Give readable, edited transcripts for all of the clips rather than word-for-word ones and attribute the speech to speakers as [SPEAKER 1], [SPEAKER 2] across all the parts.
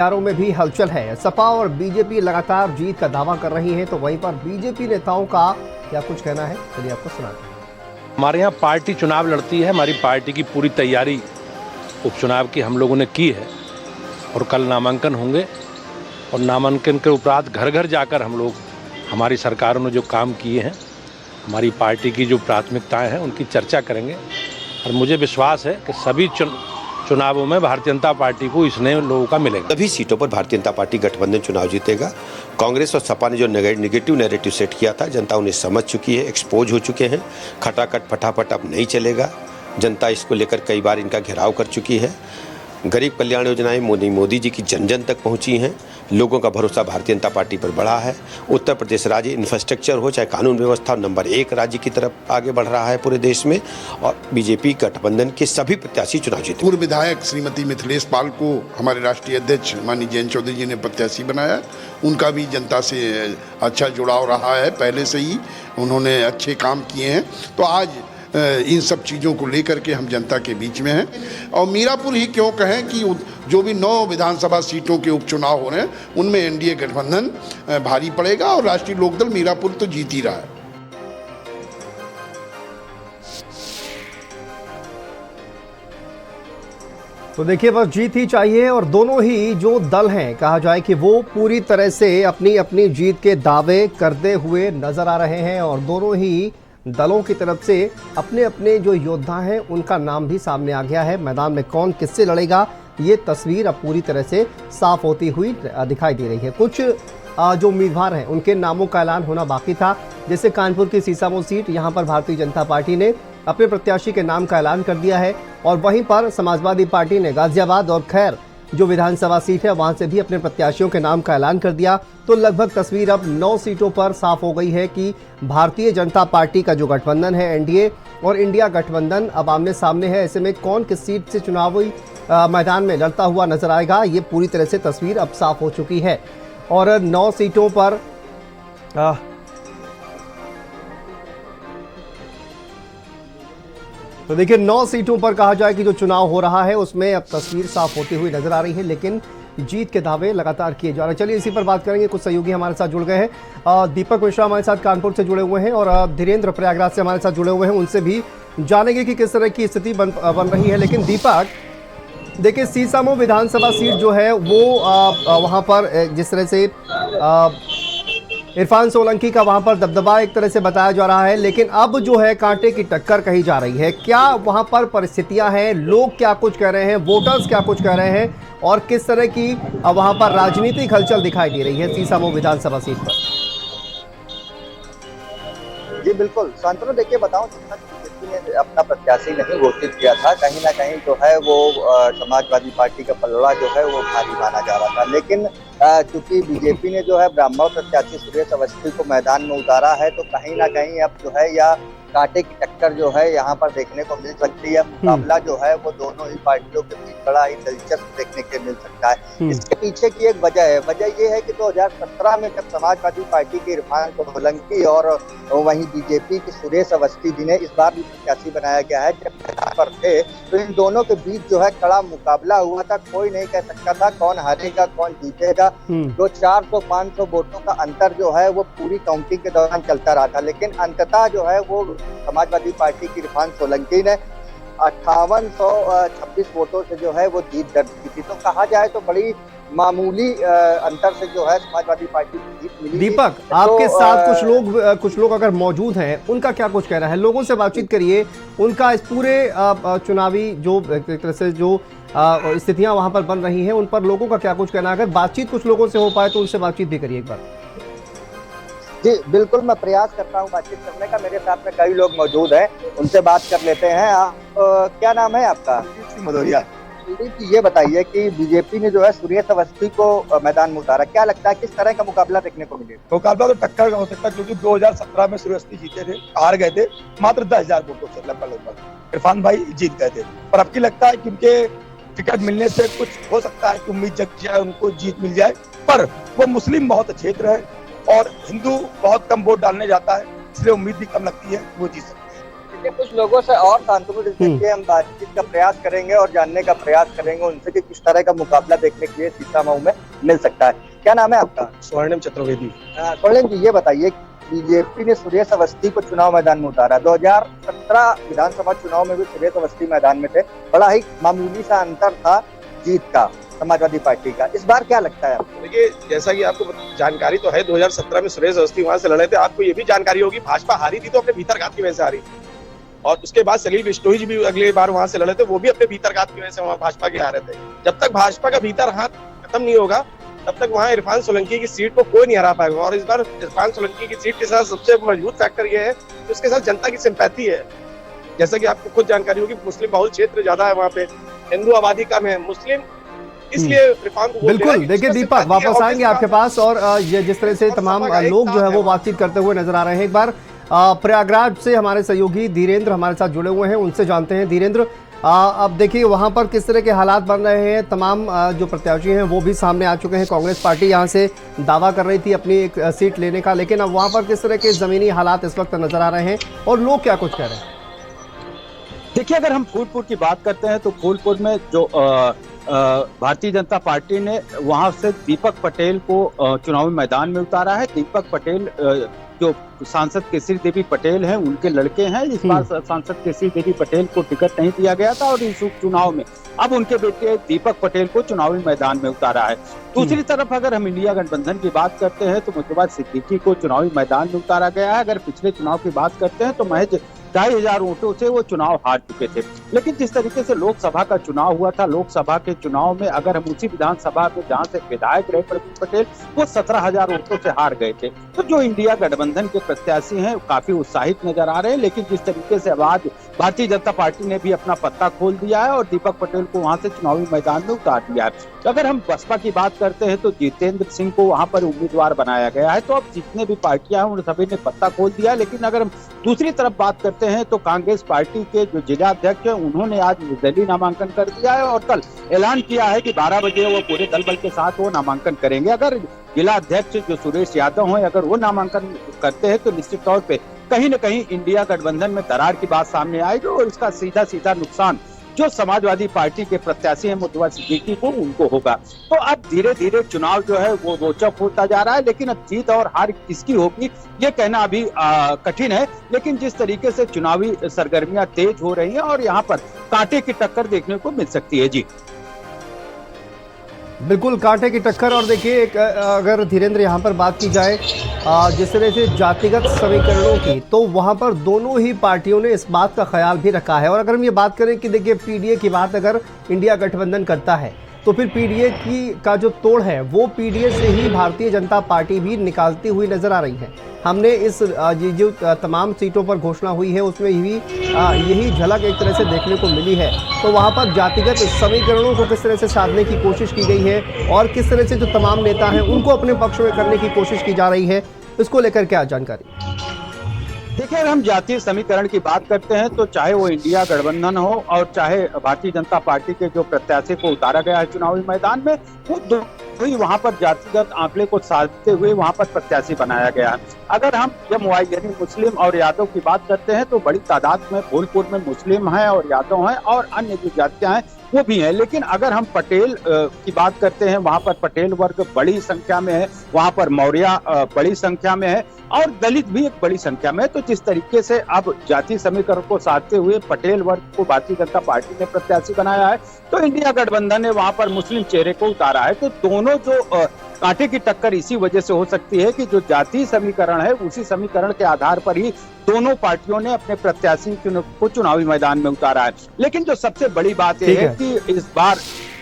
[SPEAKER 1] बिहारों में भी हलचल है। सपा और बीजेपी लगातार जीत का दावा कर रही है, तो वहीं पर बीजेपी नेताओं का क्या कुछ कहना है, चलिए आपको सुनाते हैं।
[SPEAKER 2] हमारे यहाँ पार्टी चुनाव लड़ती है। हमारी पार्टी की पूरी तैयारी उपचुनाव की हम लोगों ने की है और कल नामांकन होंगे और नामांकन के उपरांत घर घर जाकर हम लोग हमारी सरकारों ने जो काम किए हैं, हमारी पार्टी की जो प्राथमिकताएं हैं, उनकी चर्चा करेंगे। और मुझे विश्वास है कि सभी चुनावों में भारतीय जनता पार्टी को इसने लोगों का मिलेगा।
[SPEAKER 3] सभी सीटों पर भारतीय जनता पार्टी गठबंधन चुनाव जीतेगा। कांग्रेस और सपा ने जो नेगेटिव नैरेटिव सेट किया था, जनता उन्हें समझ चुकी है, एक्सपोज हो चुके हैं। खटाखट फटाफट अब नहीं चलेगा। जनता इसको लेकर कई बार इनका घेराव कर चुकी है। गरीब कल्याण योजनाएं मोदी जी की जन जन तक पहुंची हैं। लोगों का भरोसा भारतीय जनता पार्टी पर बढ़ा है। उत्तर प्रदेश राज्य इंफ्रास्ट्रक्चर हो चाहे कानून व्यवस्था, नंबर 1 राज्य की तरफ आगे बढ़ रहा है पूरे देश में। और बीजेपी गठबंधन के सभी प्रत्याशी चुनाव जीते।
[SPEAKER 4] पूर्व विधायक श्रीमती मिथिलेश पाल को हमारे राष्ट्रीय अध्यक्ष माननीय जयंत चौधरी जी ने प्रत्याशी बनाया। उनका भी जनता से अच्छा जुड़ाव रहा है, पहले से ही उन्होंने अच्छे काम किए हैं। तो आज इन सब चीज़ों को लेकर के हम जनता के बीच में हैं। और मीरापुर ही क्यों कहें कि जो भी 9 विधानसभा सीटों के उपचुनाव हो रहे हैं, उनमें एनडीए गठबंधन भारी पड़ेगा और राष्ट्रीय लोकदल मीरापुर तो जीत ही रहा है।
[SPEAKER 1] तो देखिए, बस जीत ही चाहिए और दोनों ही जो दल हैं, कहा जाए कि वो पूरी तरह से अपनी अपनी जीत के दावे करते हुए नजर आ रहे हैं और दोनों ही दलों की तरफ से अपने अपने जो योद्धा हैं उनका नाम भी सामने आ गया है। मैदान में कौन किससे लड़ेगा, ये तस्वीर अब पूरी तरह से साफ होती हुई दिखाई दे रही है। कुछ जो उम्मीदवार हैं उनके नामों का ऐलान होना बाकी था, जैसे कानपुर की सीसामऊ सीट, यहाँ पर भारतीय जनता पार्टी ने अपने प्रत्याशी के नाम का ऐलान कर दिया है और वहीं पर समाजवादी पार्टी ने गाजियाबाद और खैर जो विधानसभा सीट है वहां से भी अपने प्रत्याशियों के नाम का ऐलान कर दिया। तो लगभग तस्वीर अब 9 सीटों पर साफ हो गई है कि भारतीय जनता पार्टी का जो गठबंधन है एनडीए और इंडिया गठबंधन अब आमने सामने है। ऐसे में कौन किस सीट से चुनावी मैदान में लड़ता हुआ नजर आएगा, ये पूरी तरह से तस्वीर अब साफ हो चुकी है। और 9 सीटों पर तो देखिए 9 सीटों पर कहा जाए कि जो चुनाव हो रहा है उसमें अब तस्वीर साफ होती हुई नजर आ रही है, लेकिन जीत के दावे लगातार किए जा रहे हैं। चलिए इसी पर बात करेंगे। कुछ सहयोगी हमारे साथ जुड़ गए हैं। दीपक मिश्रा हमारे साथ कानपुर से जुड़े हुए हैं और धीरेन्द्र प्रयागराज से हमारे साथ जुड़े हुए हैं। उनसे भी जानेंगे कि किस तरह की स्थिति बन रही है। लेकिन दीपक, देखिए सीसामऊ विधानसभा सीट जो है वो वहाँ पर जिस तरह से इरफान सोलंकी का वहां पर दबदबा एक तरह से बताया जा रहा है, लेकिन अब जो है कांटे की टक्कर कही जा रही है। क्या वहां पर परिस्थितियां हैं, लोग क्या कुछ कह रहे हैं, वोटर्स क्या कुछ कह रहे हैं और किस तरह की वहां पर राजनीतिक हलचल दिखाई दे रही है सीसामऊ विधानसभा सीट पर?
[SPEAKER 5] जी बिल्कुल शांतनु, देखिए बताऊं, बीजेपी ने अपना प्रत्याशी नहीं घोषित किया था, कहीं ना कहीं जो है वो समाजवादी पार्टी का पलड़ा जो है वो भारी माना जा रहा था। लेकिन चूंकि बीजेपी ने जो है ब्राह्मण प्रत्याशी सुरेश अवस्थी को मैदान में उतारा है, तो कहीं ना कहीं अब जो है या कांटे की टक्कर जो है यहाँ पर देखने को मिल सकती है। मुकाबला जो है वो दोनों ही पार्टियों के बीच बड़ा ही दिलचस्प देखने को मिल सकता है। इसके पीछे की एक वजह है, वजह ये है कि 2017 में जब समाजवादी पार्टी के इरफान सोलंकी और वहीं बीजेपी के सुरेश अवस्थी जिन्हें इस बार भी प्रत्याशी बनाया गया है, जब मैदान पर थे तो इन दोनों के बीच जो है कड़ा मुकाबला हुआ था। कोई नहीं कह सकता था कौन हारेगा कौन जीतेगा। जो 400-500 वोटों का अंतर जो है वो पूरी काउंटिंग के दौरान चलता रहा था, लेकिन अंततः जो है वो समाजवादी पार्टी की इरफान सोलंकी ने 5826 वोटों से जो है वो जीत दर्ज की थी। तो कहा जाए तो बड़ी मामूली अंतर से जो है समाजवादी पार्टी को जीत मिली।
[SPEAKER 1] दीपक, आपके साथ कुछ लोग अगर मौजूद हैं, उनका क्या कुछ कहना है? लोगों से बातचीत करिए, उनका इस पूरे चुनावी जो एक तरह से जो स्थितियां वहां पर बन रही हैं उन पर लोगों का क्या कुछ कहना है? अगर बातचीत कुछ लोगों से हो पाए तो उनसे बातचीत भी करिए एक बार।
[SPEAKER 5] जी बिल्कुल, मैं प्रयास करता हूँ बातचीत करने का। मेरे साथ में कई लोग मौजूद हैं, उनसे बात कर लेते हैं। क्या नाम है आपका?
[SPEAKER 4] मधुरिया।
[SPEAKER 5] ये बताइए कि बीजेपी ने जो है सुरेश अवस्थी को मैदान में उतारा, क्या लगता है किस तरह का मुकाबला देखने को मिलेगा?
[SPEAKER 6] मुकाबला तो टक्कर का हो सकता है, क्योंकि 2017 में सुरेश अवस्थी जीते थे, हार गए थे मात्र 10,000 वोटों से लगभग। इरफान भाई जीत गए थे, पर अब की लगता है कि उनके टिकट मिलने से कुछ हो सकता है कि उम्मीद जग जाए, उनको जीत मिल जाए। पर वो मुस्लिम बहुत क्षेत्र है और हिंदू बहुत कम वोट डालने जाता है, इसलिए उम्मीद भी कम लगती है वो जीत सकते हैं।
[SPEAKER 5] ये कुछ लोगों से और शांतनु के हम बातचीत का प्रयास करेंगे और जानने का प्रयास करेंगे उनसे कि किस तरह का मुकाबला देखने के लिए सीतामऊ में मिल सकता है। क्या नाम है आपका?
[SPEAKER 6] स्वर्णिम चतुर्वेदी।
[SPEAKER 5] स्वर्णिम जी, ये बताइए, बीजेपी ने सुरेश अवस्थी को चुनाव मैदान में उतारा। 2017 विधानसभा चुनाव में भी सुरेश अवस्थी मैदान में थे, बड़ा ही मामूली सा अंतर था जीत का समाजवादी पार्टी का। इस बार क्या लगता है आपको?
[SPEAKER 6] देखिए, जैसा कि आपको जानकारी तो है, 2017 में सुरेश अवस्थी वहां से लड़े थे। आपको ये भी जानकारी होगी, भाजपा हारी थी तो अपने भीतरघात की वजह से हारी, और उसके बाद सलील बिश्नोई जी भी अगली बार वहां से लड़े थे, वो भी अपने भीतरघात की वजह से वहां भाजपा के हारे थे। जब तक भाजपा का भीतरघात खत्म नहीं होगा तब तक वहां इरफान सोलंकी की सीट को कोई नहीं हरा पाएगा। और इस बार इरफान सोलंकी की सीट के साथ सबसे मजबूत फैक्टर ये है कि उसके साथ जनता की सिंपैथी है। जैसा कि आपको खुद जानकारी होगी, मुस्लिम बहुल क्षेत्र ज्यादा है वहाँ पे, हिंदू आबादी कम है, मुस्लिम इसलिए रिफॉर्म को
[SPEAKER 1] बिल्कुल। देखिए दीपक, वापस आएंगे आपके पास, और ये जिस तरह से तमाम लोग जो है वो बातचीत करते हुए नजर आ रहे हैं। एक बार प्रयागराज से हमारे सहयोगी धीरेन्द्र हमारे साथ जुड़े हुए हैं, उनसे जानते हैं। धीरेन्द्र, अब देखिए वहां पर किस तरह के हालात बन रहे हैं। तमाम जो प्रत्याशी हैं वो भी सामने आ चुके हैं। कांग्रेस पार्टी यहां से दावा कर रही थी अपनी एक सीट लेने का, लेकिन अब वहां पर किस तरह के जमीनी हालात इस वक्त नजर आ रहे हैं और लोग क्या कुछ कह रहे हैं?
[SPEAKER 7] देखिए, अगर हम फूलपुर की बात करते हैं तो फूलपुर में जो भारतीय जनता पार्टी ने वहां से दीपक पटेल को चुनावी मैदान में उतारा है। दीपक पटेल जो सांसद केसरी देवी पटेल हैं, उनके लड़के हैं। इस बार सांसद केसरी देवी पटेल को टिकट नहीं दिया गया था और इस उपचुनाव में अब उनके बेटे दीपक पटेल को चुनावी मैदान में उतारा है। दूसरी तरफ अगर हम इंडिया गठबंधन की बात करते हैं तो मुस्तफा सिद्दीकी को चुनावी मैदान में उतारा गया है। अगर पिछले चुनाव की बात करते हैं तो महज 2,500 वोटों से वो चुनाव हार चुके थे। लेकिन जिस तरीके से लोकसभा का चुनाव हुआ था, लोकसभा के चुनाव में अगर हम उसी विधानसभा में जहां से विधायक रहे प्रवीण पटेल, वो 17,000 वोटों से हार गए थे। तो जो इंडिया गठबंधन के प्रत्याशी हैं काफी उत्साहित नजर आ रहे हैं। लेकिन जिस तरीके से अब आज भारतीय जनता पार्टी ने भी अपना पत्ता खोल दिया है और दीपक पटेल को वहां से चुनावी मैदान में उतार दिया है। अगर हम बसपा की बात करते हैं तो जितेंद्र सिंह को वहां पर उम्मीदवार बनाया गया है। तो अब जितने भी पार्टियां हैं उन सभी ने पत्ता खोल दिया। लेकिन अगर हम दूसरी तरफ बात करते हैं तो कांग्रेस पार्टी के जो जिला अध्यक्ष हैं उन्होंने आज निर्दलीय नामांकन कर दिया है और कल ऐलान किया है कि 12 बजे वो पूरे दल बल के साथ वो नामांकन करेंगे। अगर जिला अध्यक्ष जो सुरेश यादव हैं अगर वो नामांकन करते हैं तो निश्चित तौर पे कहीं न कहीं इंडिया गठबंधन में दरार की बात सामने आएगी और इसका सीधा सीधा नुकसान जो समाजवादी पार्टी के प्रत्याशी हैं मुस्तफा सिद्दीकी को उनको होगा। तो अब धीरे धीरे चुनाव जो है वो रोचक होता जा रहा है। लेकिन अब जीत और हार किसकी होगी ये कहना अभी कठिन है। लेकिन जिस तरीके से चुनावी सरगर्मियां तेज हो रही हैं और यहाँ पर कांटे की टक्कर देखने को मिल सकती है। जी
[SPEAKER 1] बिल्कुल, कांटे की टक्कर। और देखिए अगर धीरेन्द्र यहाँ पर बात की जाए जिस तरह से जातिगत समीकरणों की, तो वहाँ पर दोनों ही पार्टियों ने इस बात का ख्याल भी रखा है। और अगर हम ये बात करें कि देखिए पीडीए की बात अगर इंडिया गठबंधन करता है तो फिर पीडीए का जो तोड़ है वो पीडीए से ही भारतीय जनता पार्टी भी निकालती हुई नजर आ रही है। हमने इस जो तमाम सीटों पर घोषणा हुई है उसमें यही झलक एक तरह से देखने को मिली है। तो वहाँ पर जातिगत समीकरणों को किस तरह से साधने की कोशिश की गई है और किस तरह से जो तमाम नेता हैं उनको अपने पक्ष में करने की कोशिश की जा रही है, इसको लेकर क्या जानकारी?
[SPEAKER 7] देखिए, अगर हम जातीय समीकरण की बात करते हैं तो चाहे वो इंडिया गठबंधन हो और चाहे भारतीय जनता पार्टी के जो प्रत्याशी को उतारा गया है चुनावी मैदान में, वो दो ही वहां पर जातिगत आंकड़े को साधते हुए वहां पर प्रत्याशी बनाया गया है। अगर हम एमवाई यानी मुस्लिम और यादव की बात करते हैं तो बड़ी तादाद में फूलपुर में मुस्लिम हैं और यादव हैं और अन्य जो जातियां हैं वो भी है। लेकिन अगर हम पटेल की बात करते हैं वहां पर पटेल वर्ग बड़ी संख्या में है, वहां पर मौर्य बड़ी संख्या में है और दलित भी एक बड़ी संख्या में है। तो जिस तरीके से अब जाति समीकरण को साधते हुए पटेल वर्ग को भारतीय जनता पार्टी ने प्रत्याशी बनाया है तो इंडिया गठबंधन ने वहां पर मुस्लिम चेहरे को उतारा है। तो दोनों जो कांटे की टक्कर इसी वजह से हो सकती है कि जो जातीय समीकरण है उसी समीकरण के आधार पर ही दोनों पार्टियों ने अपने प्रत्याशी को चुनावी मैदान में उतारा है। लेकिन जो सबसे बड़ी बात यह है कि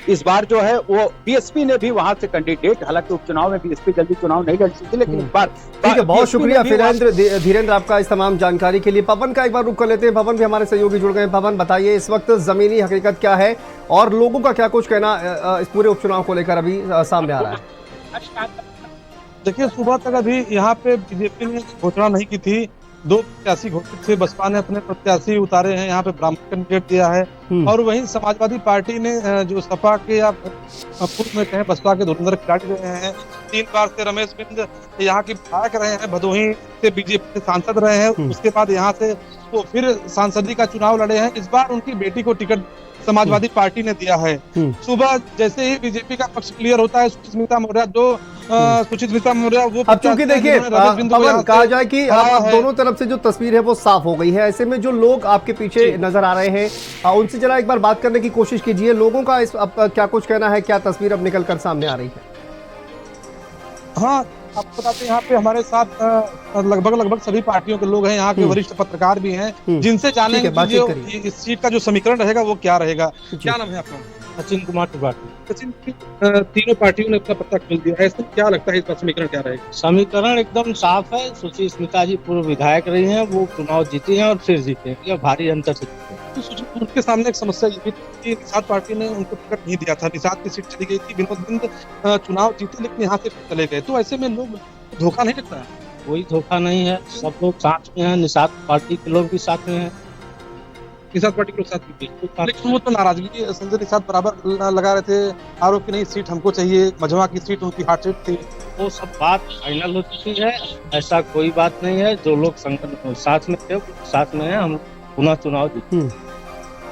[SPEAKER 7] इस बार जो है वो बीएसपी ने भी वहां से कैंडिडेट, हालांकि उपचुनाव में बीएसपी जल्दी चुनाव नहीं लड़ सकती लेकिन इस बार
[SPEAKER 1] ठीक है। बहुत शुक्रिया धीरेन्द्र आपका इस तमाम जानकारी के लिए। पवन का एक बार रुख कर लेते हैं। पवन भी हमारे सहयोगी जुड़ गए। पवन, बताइए इस वक्त जमीनी हकीकत क्या है और लोगों का क्या कुछ कहना इस पूरे उपचुनाव को लेकर अभी सामने आ रहा है?
[SPEAKER 8] देखिए, सुबह तक अभी यहाँ पे बीजेपी ने घोषणा नहीं की थी दो प्रत्याशी घोषित थे, बसपा ने अपने प्रत्याशी उतारे हैं, यहाँ पे ब्राह्मण कैंडिडेट दिया है। और वहीं समाजवादी पार्टी ने जो सपा के या पूर्व में कहें बसपा के धुरंधर खिलाड़ी रहे हैं, 3 बार से रमेश बिंद यहाँ के विधायक रहे हैं, भदोही से बीजेपी के सांसद रहे हैं, उसके बाद यहाँ से वो फिर सांसदी का चुनाव लड़े हैं। इस बार उनकी बेटी को टिकट समाजवादी पार्टी ने दिया है। सुबह जैसे ही बीजेपी का पक्ष क्लियर होता है, सुचिस्मिता मौर्य वो
[SPEAKER 1] अब चूंकि देखिए पवन, कहा जाए कि अब दोनों तरफ से जो तस्वीर है वो साफ हो गई है, ऐसे में जो लोग आपके पीछे नजर आ रहे हैं उनसे जरा एक बार बात करने की कोशिश कीजिए। लोगों का इस अब क्या कुछ कहना है, क्या तस्वीर अब निकल कर सामने आ रही है?
[SPEAKER 8] हाँ, आपको बताते हैं यहाँ पे हमारे साथ लगभग सभी पार्टियों के लोग हैं, यहाँ के वरिष्ठ पत्रकार भी हैं, जिनसे जानेंगे कि जो इस सीट का जो समीकरण रहेगा वो क्या रहेगा। क्या नाम है आपका?
[SPEAKER 2] सचिन कुमार त्रिपाठी।
[SPEAKER 8] सचिन, तीनों पार्टियों ने अपना पत्ता खोल दिया है, इसमें क्या लगता है इसका समीकरण क्या रहेगा?
[SPEAKER 9] समीकरण एकदम साफ है। सुचिस्मिता जी पूर्व विधायक रही हैं, वो चुनाव जीती हैं और फिर जीते हैं, यह भारी अंतर से जीते हैं।
[SPEAKER 8] तो उनके सामने एक समस्या ये भी थी कि निषाद पार्टी ने उनको टिकट नहीं दिया था, निषाद की सीट चली गई थी, विनोद बिंद चुनाव जीते लेकिन यहाँ से चले गए, तो ऐसे में लोग धोखा नहीं लगता है?
[SPEAKER 9] कोई धोखा नहीं है, सब लोग साथ में हैं, निषाद पार्टी के लोग भी साथ में हैं,
[SPEAKER 8] निषाद पार्टी के लोग साथ में। लेकिन वो तो नाराजगी संजय निषाद बराबर लगा रहे थे, आरोप की नहीं सीट हमको चाहिए, मझवा की सीट उनकी हार्ट सीट थी।
[SPEAKER 9] वो सब बात फाइनल हो चुकी है, ऐसा कोई बात नहीं है। जो लोग संगठन साथ में थे साथ में है, हम पुनः चुनाव जीते।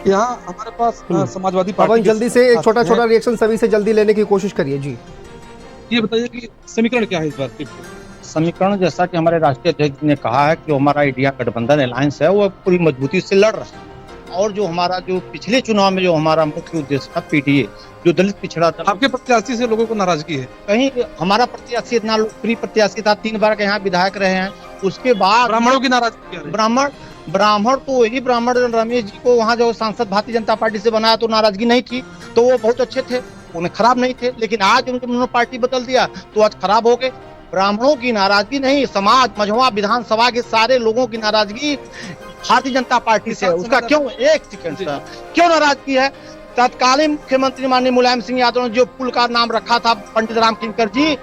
[SPEAKER 8] यहाँ हमारे पास समाजवादी
[SPEAKER 1] पार्टी,
[SPEAKER 8] पार्टी
[SPEAKER 1] जल्दी से एक छोटा रिएक्शन सभी से जल्दी लेने की कोशिश करिए जी।
[SPEAKER 8] ये बताइए कि समीकरण क्या है इस बार?
[SPEAKER 7] समीकरण जैसा कि हमारे राष्ट्रीय अध्यक्ष ने कहा है कि हमारा इंडिया गठबंधन अलायंस है वो पूरी मजबूती से लड़ रहा है, और जो हमारा जो पिछले चुनाव में जो हमारा मुख्य उद्देश्य था पीडीए, जो दलित पिछड़ा था,
[SPEAKER 8] आपके प्रत्याशी से लोगों को नाराजगी है?
[SPEAKER 7] कहीं हमारा प्रत्याशी इतना लोकप्रिय प्रत्याशी था, 3 बार के यहाँ विधायक रहे हैं, उसके बाद
[SPEAKER 8] ब्राह्मणों की नाराजगी?
[SPEAKER 7] ब्राह्मण तो वही ब्राह्मण रमेश जी को वहाँ जो सांसद भारतीय जनता पार्टी से बनाया तो नाराजगी नहीं थी, तो वो बहुत अच्छे थे, उन्हें खराब नहीं थे, लेकिन आज उन्होंने पार्टी बदल दिया तो आज खराब हो गए। ब्राह्मणों की नाराजगी नहीं, समाज मझवा विधानसभा के सारे लोगों की नाराजगी भारतीय जनता पार्टी से। उसका क्यों, एक सेकंड सर, क्यों नाराजगी है? तत्कालीन मुख्यमंत्री माननीय मुलायम सिंह यादव ने जो पुल का नाम रखा था पंडित राम किंकर जी,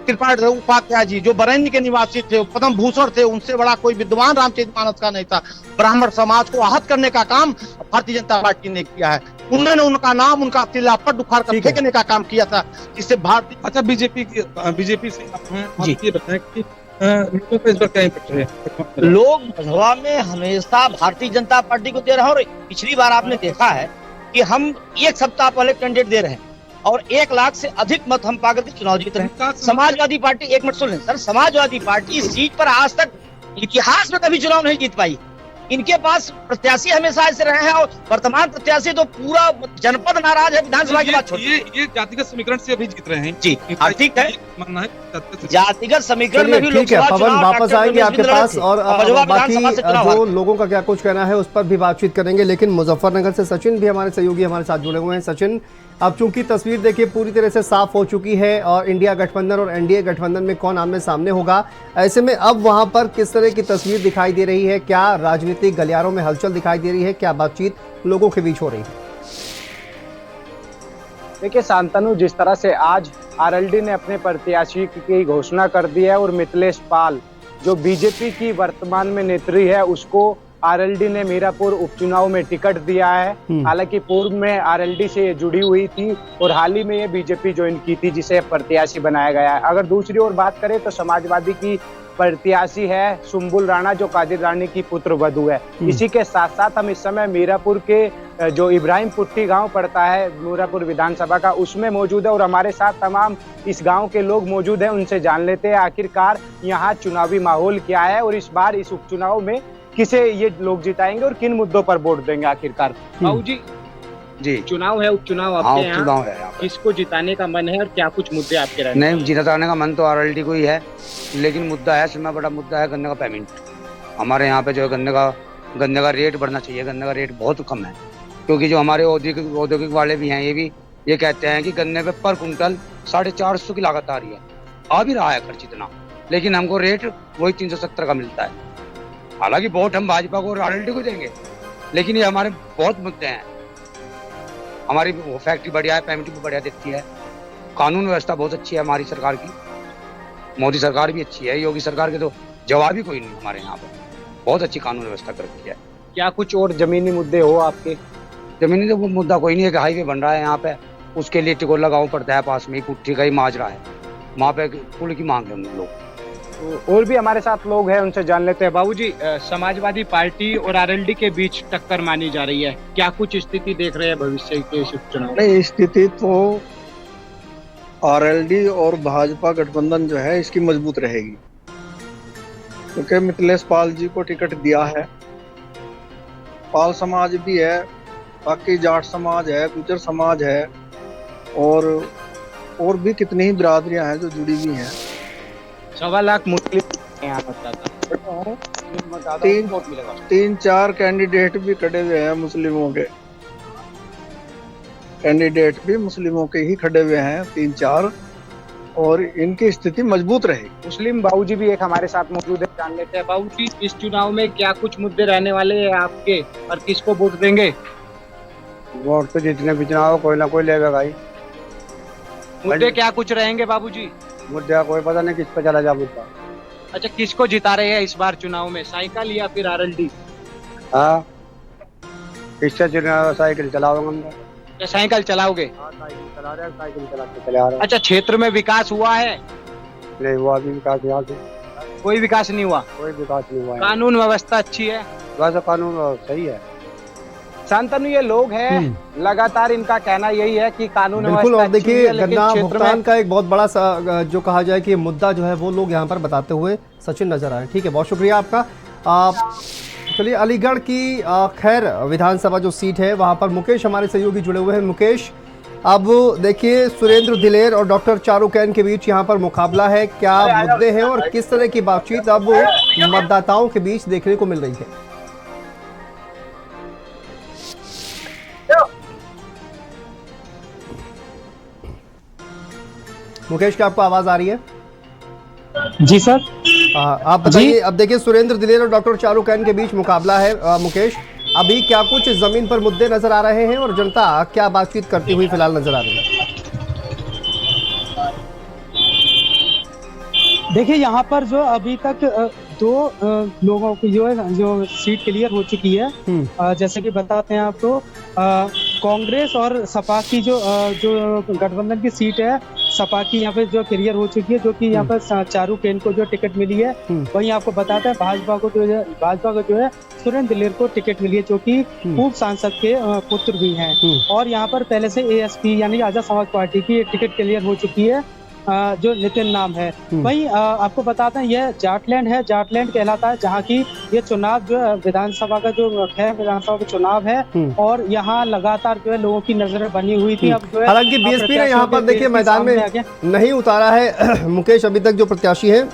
[SPEAKER 7] त्रिपाठी उपाध्याय जी जो बरेली के निवासी थे, पद्म भूषण थे, उनसे बड़ा कोई विद्वान रामचरितमानस का नहीं था। ब्राह्मण समाज को आहत करने का काम भारतीय जनता पार्टी ने किया है। उन्होंने उनका नाम, उनका तिलापट उखाड़ कर फेंकने का काम किया था, जिससे भारतीय।
[SPEAKER 8] अच्छा, बीजेपी से आप ये बताएं कि लोगों का इस बार क्या इम्पैक्ट है?
[SPEAKER 10] लोग मझवा में हमेशा भारतीय जनता पार्टी को दे रहे हैं, और पिछली बार आपने देखा है कि हम 1 सप्ताह पहले कैंडिडेट दे रहे हैं और 1 लाख से अधिक मत हम पाकर के चुनाव जीत रहे हैं। समाजवादी पार्टी, एक मिनट सुन लें सर, समाजवादी पार्टी इस सीट पर आज तक इतिहास में कभी चुनाव नहीं जीत पाई। इनके पास प्रत्याशी हमेशा ऐसे रहे हैं, और वर्तमान प्रत्याशी तो पूरा जनपद नाराज है। विधानसभा की बात छोड़िए,
[SPEAKER 8] ये जातिगत समीकरण से अभी जीत रहे हैं
[SPEAKER 10] जी। ठीक है,
[SPEAKER 8] मानना है
[SPEAKER 10] जातिगत समीकरण में भी
[SPEAKER 1] ठीक है पवन, वापस आएंगे आपके पास और बाकी जो लोगों का क्या कुछ कहना है उस पर भी बातचीत करेंगे। लेकिन मुजफ्फरनगर से सचिन भी हमारे सहयोगी हमारे साथ जुड़े हुए हैं। सचिन, अब चूंकि तस्वीर देखिए पूरी तरह से साफ हो चुकी है और इंडिया गठबंधन और एनडीए गठबंधन में कौन आमने सामने होगा, ऐसे में अब वहां पर किस तरह की तस्वीर दिखाई दे रही है? क्या राजनीतिक गलियारों में हलचल दिखाई दे रही है? क्या बातचीत लोगों के बीच हो रही है?
[SPEAKER 11] देखिए शांतनु, जिस तरह से आज आरएलडी ने अपने प्रत्याशी की घोषणा कर दी है और मिथिलेश पाल जो बीजेपी की वर्तमान में नेत्री है उसको आरएलडी ने मीरापुर उपचुनाव में टिकट दिया है। हालांकि पूर्व में आरएलडी से ये जुड़ी हुई थी और हाल ही में ये बीजेपी ज्वाइन की थी जिसे प्रत्याशी बनाया गया है। अगर दूसरी ओर बात करें तो समाजवादी की प्रत्याशी है सुम्बुल राणा जो कादिर रानी की पुत्र वधू है। इसी के साथ साथ हम इस समय मीरापुर के जो इब्राहिम पुट्टी गांव पड़ता है मीरापुर विधानसभा का, उसमें मौजूद है और हमारे साथ तमाम इस गांव के लोग मौजूद हैं। उनसे जान लेते हैं आखिरकार यहाँ चुनावी माहौल क्या है और इस बार इस उपचुनाव में किसे ये लोग जिताएंगे और किन मुद्दों पर वोट देंगे आखिरकार।
[SPEAKER 12] बाबू जी चुनाव है, उपचुनाव आपके यहाँ,
[SPEAKER 11] चुनाव है,
[SPEAKER 12] किसको जिताने का मन है और क्या कुछ मुद्दे आपके रहते हैं?
[SPEAKER 11] नहीं, जिताने का मन तो आरएलडी को ही है, लेकिन मुद्दा है, सबसे बड़ा मुद्दा है गन्ने का पेमेंट। हमारे यहाँ पे जो है गन्ने का रेट बढ़ना चाहिए। गन्ने का रेट बहुत कम है, क्योंकि जो हमारे औद्योगिक वाले भी हैं ये कहते हैं कि गन्ने पे पर कुंटल 450 की लागत आ रही है। आ भी रहा है खर्च इतना, लेकिन हमको रेट वही 370 का मिलता है। हालांकि वोट हम भाजपा को और आरएलडी को देंगे, लेकिन ये हमारे बहुत मुद्दे हैं। हमारी फैक्ट्री बढ़िया है, पेमेंट भी बढ़िया देती है, कानून व्यवस्था बहुत अच्छी है हमारी सरकार की, मोदी सरकार भी अच्छी है, योगी सरकार के तो जवाब ही कोई नहीं हमारे यहाँ पर।
[SPEAKER 12] बहुत अच्छी कानून व्यवस्था कर रखी है।
[SPEAKER 11] क्या कुछ और जमीनी मुद्दे हो आपके?
[SPEAKER 12] जमीनी तो मुद्दा कोई नहीं है कि हाईवे बन रहा है यहाँ पे, उसके लिए टिकोला गाँव पड़ता है पास में ही, कुट्ठी का ही माजरा है, वहाँ पे पुल की मांग है हम लोग।
[SPEAKER 11] तो और भी हमारे साथ लोग हैं, उनसे जान लेते हैं। बाबूजी, समाजवादी पार्टी और आरएलडी के बीच टक्कर मानी जा रही है, क्या कुछ स्थिति देख रहे हैं भविष्य के चुनाव?
[SPEAKER 13] नहीं, स्थिति तो आरएलडी और भाजपा गठबंधन जो है इसकी मजबूत रहेगी, क्योंकि मिथिलेश पाल जी को टिकट दिया है। पाल समाज भी है, बाकी जाट समाज है, गुर्जर समाज है, और भी कितनी ही बिरादरियां हैं जो जुड़ी हुई हैं।
[SPEAKER 11] 1.25 लाख मुस्लिम यहाँ
[SPEAKER 13] तीन चार कैंडिडेट भी खड़े हुए हैं, मुस्लिमों के कैंडिडेट भी मुस्लिमों के ही खड़े हुए हैं 3-4, और इनकी स्थिति मजबूत रहेगी।
[SPEAKER 11] मुस्लिम बाबूजी भी एक हमारे साथ मौजूद है, जान लेते हैं। बाबूजी, इस चुनाव में क्या कुछ मुद्दे रहने वाले हैं आपके, और किसको वोट देंगे?
[SPEAKER 12] वोट तो जितने भी चुनाव कोई ना कोई लेगा भाई।
[SPEAKER 11] मुद्दे क्या कुछ रहेंगे बाबूजी?
[SPEAKER 12] मुद्दा कोई पता नहीं किस पे चला जा मुद्दा।
[SPEAKER 11] अच्छा, किसको जिता रहे हैं इस बार चुनाव में, साइकिल या फिर आरएलडी?
[SPEAKER 12] हाँ, इससे चुनाव साइकिल चलाऊंगा मैं।
[SPEAKER 11] साइकिल चलाओगे?
[SPEAKER 12] हाँ, साइकिल चला रहे हैं, साइकिल चलाते चले आ रहे हैं।
[SPEAKER 11] अच्छा, क्षेत्र में विकास हुआ है?
[SPEAKER 12] नहीं हुआ, अभी विकास यहाँ से
[SPEAKER 11] कोई विकास नहीं हुआ?
[SPEAKER 12] कोई विकास नहीं हुआ।
[SPEAKER 11] कानून व्यवस्था अच्छी है?
[SPEAKER 12] वैसे कानून सही है।
[SPEAKER 11] शांतनु, ये लोग हैं, लगातार इनका कहना यही है कि कानून
[SPEAKER 1] बिल्कुल। और देखिए, गन्ना
[SPEAKER 11] क्षेत्र
[SPEAKER 1] भुगतान का एक बहुत बड़ा सा जो कहा जाए कि मुद्दा जो है वो लोग यहाँ पर बताते हुए सचिन नजर आए। ठीक है, बहुत शुक्रिया आपका। चलिए, अलीगढ़ की खैर विधानसभा जो सीट है वहाँ पर मुकेश हमारे सहयोगी जुड़े हुए हैं। मुकेश, अब देखिए, सुरेंद्र दिलेर और डॉक्टर चारुकैन के बीच यहाँ पर मुकाबला है, क्या मुद्दे हैं और किस तरह की बातचीत अब मतदाताओं के बीच देखने को मिल रही है? मुकेश, क्या आपको आवाज आ रही है?
[SPEAKER 11] जी सर।
[SPEAKER 1] आप बताइए, अब देखिए सुरेंद्र दिलेर और डॉक्टर चारुकैन के बीच मुकाबला है। मुकेश, अभी क्या कुछ जमीन पर मुद्दे नजर आ रहे हैं और जनता क्या बातचीत करती हुई फिलहाल नजर आ रही है?
[SPEAKER 14] देखिए, यहाँ पर जो अभी तक 2 लोगों की जो सीट क्लियर हो चुकी है, जैसे कि बताते हैं आपको, कांग्रेस और सपा की जो गठबंधन की सीट है, सपा की यहाँ पे जो क्लियर हो चुकी है, जो कि यहाँ पर चारुकैन को जो टिकट मिली है। वहीं आपको बताते हैं भाजपा को जो है सुरेंद्र दिलेर को टिकट मिली है, जो कि पूर्व सांसद के पुत्र भी हैं। और यहाँ पर पहले से एएसपी यानी आजाद समाज पार्टी की टिकट क्लियर हो चुकी है, जो नितिन नाम है। वहीं आपको बताते हैं यह जाटलैंड है, जाटलैंड कहलाता है, जहाँ की ये चुनाव जो है विधानसभा का जो है विधानसभा का चुनाव है, और यहाँ लगातार जो है लोगों की नजरें बनी हुई थी। अब जो है
[SPEAKER 1] हालांकि बीएसपी ने यहाँ पर देखिए मैदान में नहीं उतारा है मुकेश अभी तक जो प्रत्याशी है,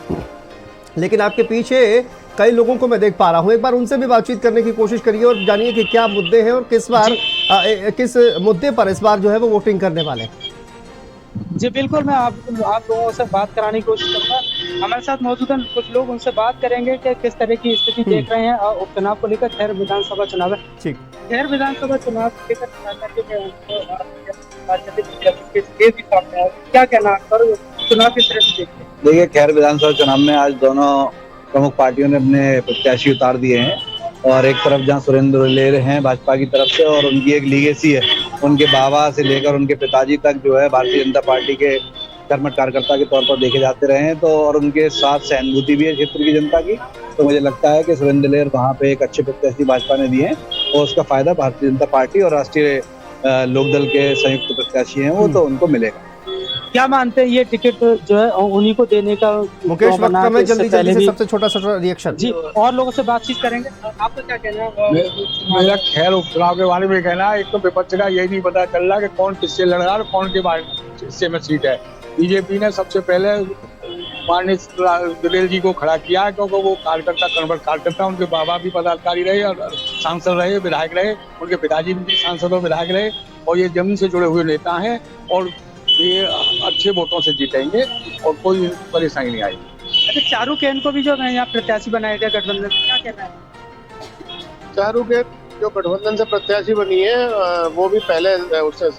[SPEAKER 1] लेकिन आपके पीछे कई लोगों को मैं देख पा रहा हूँ। एक बार उनसे भी बातचीत करने की कोशिश करिए और जानिए कि क्या मुद्दे हैं और किस मुद्दे पर इस बार जो है वो वोटिंग करने वाले हैं।
[SPEAKER 14] जी बिल्कुल, मैं आप लोगों से बात कराने की कोशिश करूँगा। हमारे साथ मौजूद हैं कुछ लोग, उनसे बात करेंगे कि किस तरह की स्थिति देख रहे हैं उपचुनाव को लेकर। खैर विधानसभा चुनाव है, ठीक, खैर विधानसभा चुनाव को लेकर क्या कहना है, चुनाव किस तरह से देखते हैं?
[SPEAKER 15] देखिए, खैर विधानसभा चुनाव में आज दोनों प्रमुख पार्टियों ने अपने प्रत्याशी उतार दिए हैं, और एक तरफ जहां सुरेंद्र दिलेर हैं भाजपा की तरफ से, और उनकी एक लीगेसी है, उनके बाबा से लेकर उनके पिताजी तक जो है भारतीय जनता पार्टी के कर्मठ कार्यकर्ता के तौर पर देखे जाते रहे हैं, तो और उनके साथ सहानुभूति भी है क्षेत्र की जनता की। तो मुझे लगता है कि सुरेंद्र दिलेर वहाँ पे एक अच्छे प्रत्याशी भाजपा ने दिए हैं, और उसका फायदा भारतीय जनता पार्टी और राष्ट्रीय लोकदल के संयुक्त प्रत्याशी हैं वो, तो उनको मिलेगा।
[SPEAKER 14] क्या मानते हैं ये टिकट जो है उन्हीं को देने का?
[SPEAKER 1] मुकेश, वक्त में जल्दी से सबसे छोटा रिएक्शन
[SPEAKER 14] जी, और लोगों से बातचीत करेंगे। आपको क्या कहना है?
[SPEAKER 6] मेरा खैर उपचुनाव के बारे में कहना है, एक तो विपक्ष का यही नहीं पता चल रहा कि कौन किससे लड़ रहा है और कौन के हिस्से में सीट है। बीजेपी ने सबसे पहले माननीय दिलेर जी को खड़ा किया, क्योंकि वो कार्यकर्ता, उनके बाबा भी पदाधिकारी रहे और सांसद रहे, विधायक रहे, उनके पिताजी भी सांसद और विधायक रहे, और ये जमीन से जुड़े हुए नेता हैं, और ये अच्छे वोटों से जीतेंगे और कोई परेशानी नहीं आएगी।
[SPEAKER 14] अच्छा, चारुकैन को भी जो यहाँ प्रत्याशी बनाया गया गठबंधन, क्या कहना है?
[SPEAKER 16] चारुकैन जो गठबंधन से प्रत्याशी बनी है, वो भी पहले उससे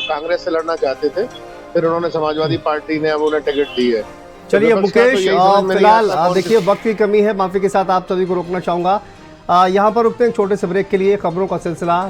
[SPEAKER 16] कांग्रेस से लड़ना चाहते थे, फिर उन्होंने समाजवादी पार्टी ने अब उन्हें टिकट दी है।
[SPEAKER 1] चलिए
[SPEAKER 16] विपक्ष का तो
[SPEAKER 1] मुकेश,
[SPEAKER 16] यही समझ में नहीं
[SPEAKER 1] फिलहाल
[SPEAKER 16] आता कौन
[SPEAKER 1] देखिए वक्त की कमी है, माफी के साथ आप सभी को रोकना चाहूंगा। यहाँ पर रुकते हैं छोटे से ब्रेक के लिए, खबरों का सिलसिला